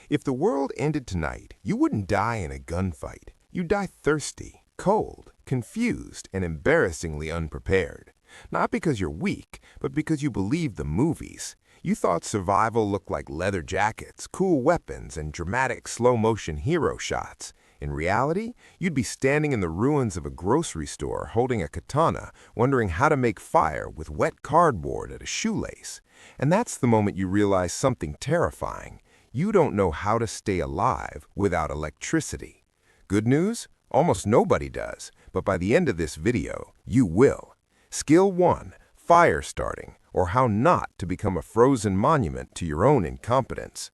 If the world ended tonight, you wouldn't die in a gunfight. You'd die thirsty, cold, confused, and embarrassingly unprepared. Not because you're weak, but because you believed the movies. You thought survival looked like leather jackets, cool weapons, and dramatic slow-motion hero shots. In reality, you'd be standing in the ruins of a grocery store holding a katana, wondering how to make fire with wet cardboard at a shoelace. And that's the moment you realize something terrifying. You don't know how to stay alive without electricity. Good news? Almost nobody does, but by the end of this video, you will. Skill 1, fire starting, or how not to become a frozen monument to your own incompetence.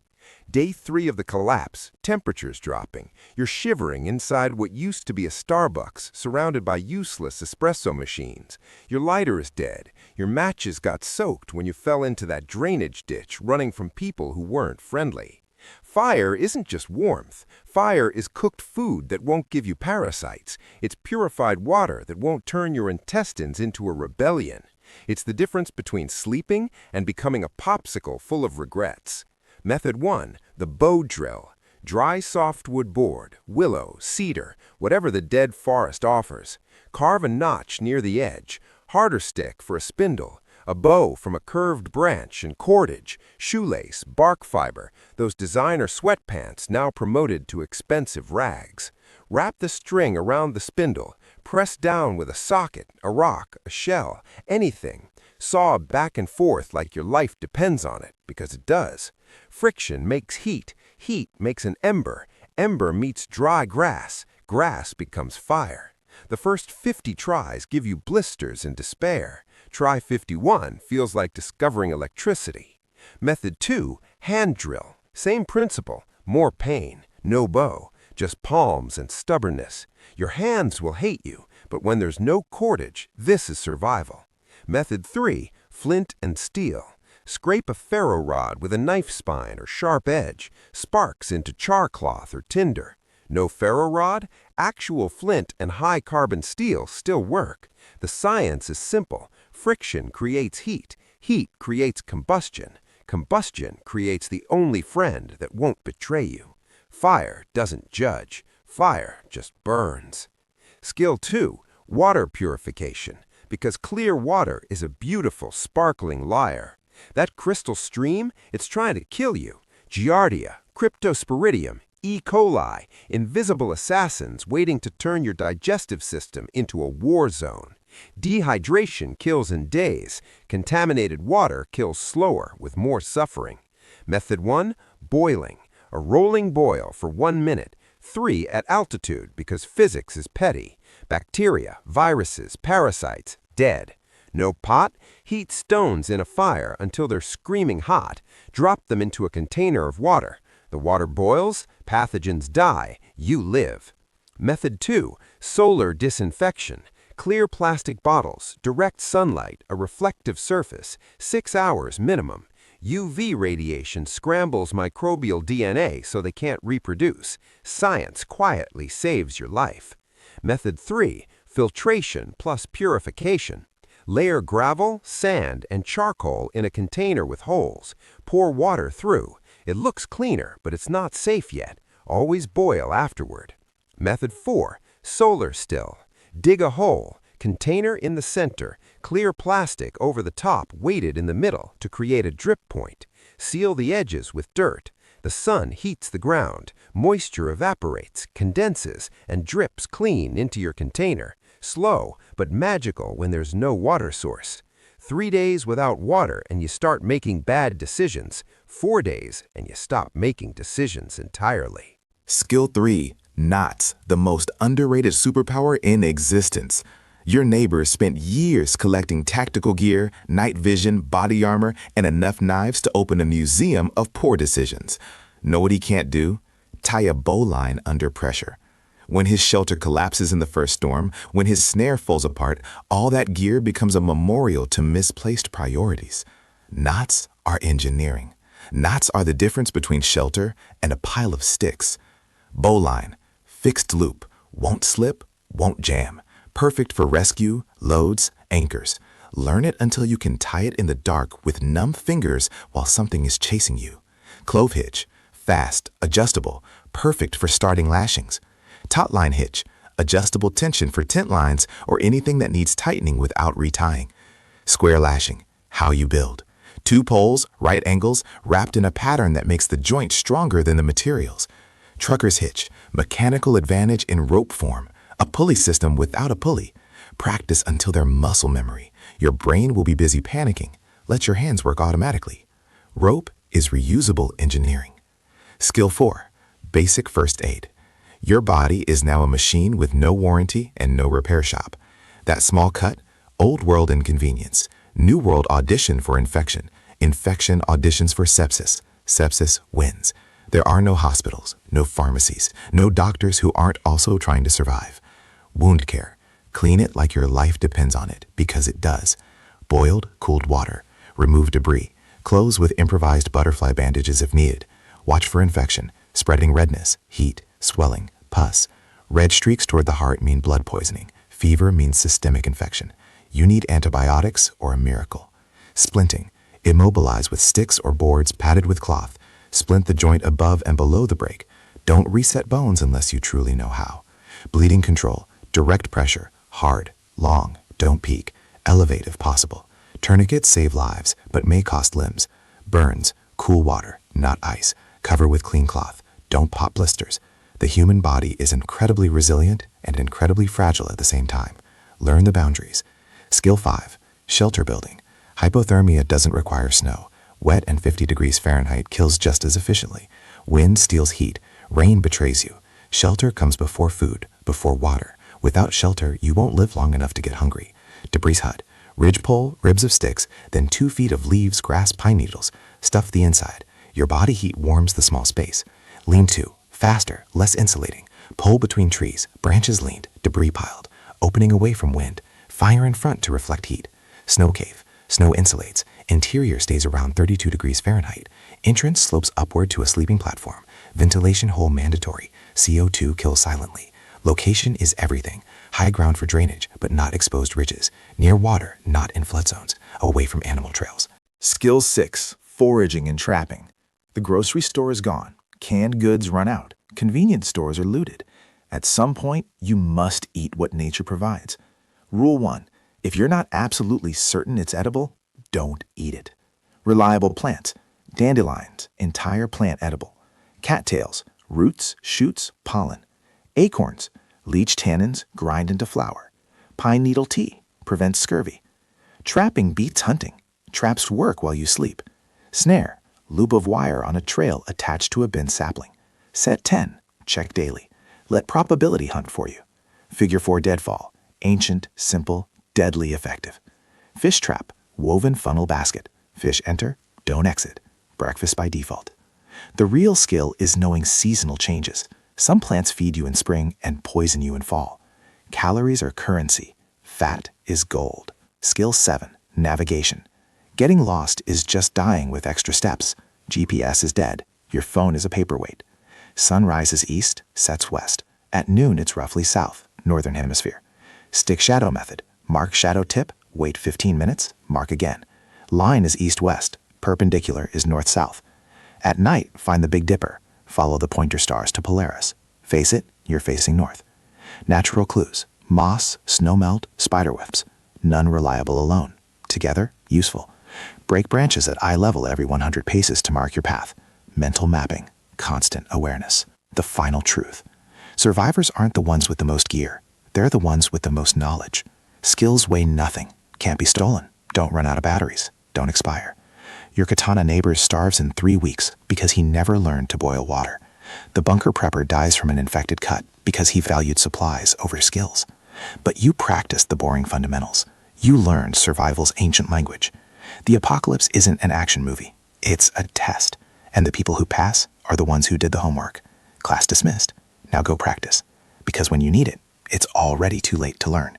Day 3 of the collapse, temperatures dropping. You're shivering inside what used to be a Starbucks, surrounded by useless espresso machines. Your lighter is dead. Your matches got soaked when you fell into that drainage ditch running from people who weren't friendly. Fire isn't just warmth. Fire is cooked food that won't give you parasites. It's purified water that won't turn your intestines into a rebellion. It's the difference between sleeping and becoming a popsicle full of regrets. Method 1, the bow drill. Dry softwood board, willow, cedar, whatever the dead forest offers. Carve a notch near the edge, harder stick for a spindle, a bow from a curved branch and cordage, shoelace, bark fiber, those designer sweatpants now promoted to expensive rags. Wrap the string around the spindle, press down with a socket, a rock, a shell, anything. Saw back and forth like your life depends on it, because it does. Friction makes heat, heat makes an ember, ember meets dry grass, grass becomes fire. The first 50 tries give you blisters and despair. Try 51 feels like discovering electricity. Method 2, hand drill. Same principle, more pain, no bow, just palms and stubbornness. Your hands will hate you, but when there's no cordage, this is survival. Method 3, flint and steel. Scrape a ferro rod with a knife spine or sharp edge, sparks into char cloth or tinder. No ferro rod? Actual flint and high-carbon steel still work. The science is simple. Friction creates heat. Heat creates combustion. Combustion creates the only friend that won't betray you. Fire doesn't judge. Fire just burns. Skill 2, water purification. Because clear water is a beautiful, sparkling liar. That crystal stream, it's trying to kill you. Giardia, Cryptosporidium, E. coli, invisible assassins waiting to turn your digestive system into a war zone. Dehydration kills in days. Contaminated water kills slower with more suffering. Method 1, boiling. A rolling boil for 1 minute. 3 at altitude because physics is petty. Bacteria, viruses, parasites, dead. No pot? Heat stones in a fire until they're screaming hot. Drop them into a container of water. The water boils, pathogens die, you live. Method 2, solar disinfection. Clear plastic bottles, direct sunlight, a reflective surface, 6 hours minimum. UV radiation scrambles microbial DNA so they can't reproduce. Science quietly saves your life. Method 3, filtration plus purification. Layer gravel, sand, and charcoal in a container with holes. Pour water through. It looks cleaner, but it's not safe yet. Always boil afterward. Method 4, solar still. Dig a hole. Container in the center. Clear plastic over the top weighted in the middle to create a drip point. Seal the edges with dirt. The sun heats the ground. Moisture evaporates, condenses, and drips clean into your container. Slow, but magical when there's no water source. 3 days without water and you start making bad decisions. 4 days and you stop making decisions entirely. Skill 3, knots, the most underrated superpower in existence. Your neighbor spent years collecting tactical gear, night vision, body armor, and enough knives to open a museum of poor decisions. Know what he can't do? Tie a bowline under pressure. When his shelter collapses in the first storm, when his snare falls apart, all that gear becomes a memorial to misplaced priorities. Knots are engineering. Knots are the difference between shelter and a pile of sticks. Bowline, fixed loop, won't slip, won't jam. Perfect for rescue, loads, anchors. Learn it until you can tie it in the dark with numb fingers while something is chasing you. Clove hitch, fast, adjustable, perfect for starting lashings. Taut line hitch, adjustable tension for tent lines or anything that needs tightening without retying. Square lashing, how you build. 2 poles, right angles, wrapped in a pattern that makes the joint stronger than the materials. Trucker's hitch, mechanical advantage in rope form. A pulley system without a pulley. Practice until they're muscle memory. Your brain will be busy panicking. Let your hands work automatically. Rope is reusable engineering. Skill 4, basic first aid. Your body is now a machine with no warranty and no repair shop. That small cut, old world inconvenience. New world audition for infection. Infection auditions for sepsis. Sepsis wins. There are no hospitals, no pharmacies, no doctors who aren't also trying to survive. Wound care. Clean it like your life depends on it, because it does. Boiled, cooled water. Remove debris. Close with improvised butterfly bandages if needed. Watch for infection, spreading redness, heat, swelling, pus. Red streaks toward the heart mean blood poisoning. Fever means systemic infection. You need antibiotics or a miracle. Splinting. Immobilize with sticks or boards padded with cloth. Splint the joint above and below the break. Don't reset bones unless you truly know how. Bleeding control. Direct pressure. Hard. Long. Don't peek. Elevate if possible. Tourniquets save lives, but may cost limbs. Burns. Cool water, not ice. Cover with clean cloth. Don't pop blisters. The human body is incredibly resilient and incredibly fragile at the same time. Learn the boundaries. Skill 5, shelter building. Hypothermia doesn't require snow. Wet and 50 degrees Fahrenheit kills just as efficiently. Wind steals heat. Rain betrays you. Shelter comes before food, before water. Without shelter, you won't live long enough to get hungry. Debris hut. Ridgepole, ribs of sticks, then 2 feet of leaves, grass, pine needles. Stuff the inside. Your body heat warms the small space. Lean-to. Faster, less insulating. Pole between trees. Branches leaned. Debris piled. Opening away from wind. Fire in front to reflect heat. Snow cave. Snow insulates. Interior stays around 32 degrees Fahrenheit. Entrance slopes upward to a sleeping platform. Ventilation hole mandatory. CO2 kills silently. Location is everything. High ground for drainage, but not exposed ridges. Near water, not in flood zones. Away from animal trails. Skill 6, foraging and trapping. The grocery store is gone. Canned goods run out. Convenience stores are looted. At some point, you must eat what nature provides. Rule 1. If you're not absolutely certain it's edible, don't eat it. Reliable plants. Dandelions, entire plant edible. Cattails, roots, shoots, pollen. Acorns, leach tannins, grind into flour. Pine needle tea, prevents scurvy. Trapping beats hunting. Traps work while you sleep. Snare, loop of wire on a trail attached to a bent sapling. Set 10, check daily. Let probability hunt for you. Figure 4 deadfall, ancient, simple, deadly effective. Fish trap, woven funnel basket. Fish enter, don't exit. Breakfast by default. The real skill is knowing seasonal changes. Some plants feed you in spring and poison you in fall. Calories are currency. Fat is gold. Skill 7, navigation. Getting lost is just dying with extra steps. GPS is dead. Your phone is a paperweight. Sun rises east, sets west. At noon, it's roughly south, northern hemisphere. Stick shadow method. Mark shadow tip, wait 15 minutes, mark again. Line is east-west. Perpendicular is north-south. At night, find the Big Dipper. Follow the pointer stars to Polaris. Face it, you're facing north. Natural clues. Moss, snowmelt, spiderwebs. None reliable alone. Together, useful. Break branches at eye level every 100 paces to mark your path. Mental mapping. Constant awareness. The final truth. Survivors aren't the ones with the most gear. They're the ones with the most knowledge. Skills weigh nothing. Can't be stolen. Don't run out of batteries. Don't expire. Your katana neighbor starves in 3 weeks because he never learned to boil water. The bunker prepper dies from an infected cut because he valued supplies over skills. But you practiced the boring fundamentals. You learned survival's ancient language. The apocalypse isn't an action movie. It's a test. And the people who pass are the ones who did the homework. Class dismissed. Now go practice. Because when you need it, it's already too late to learn.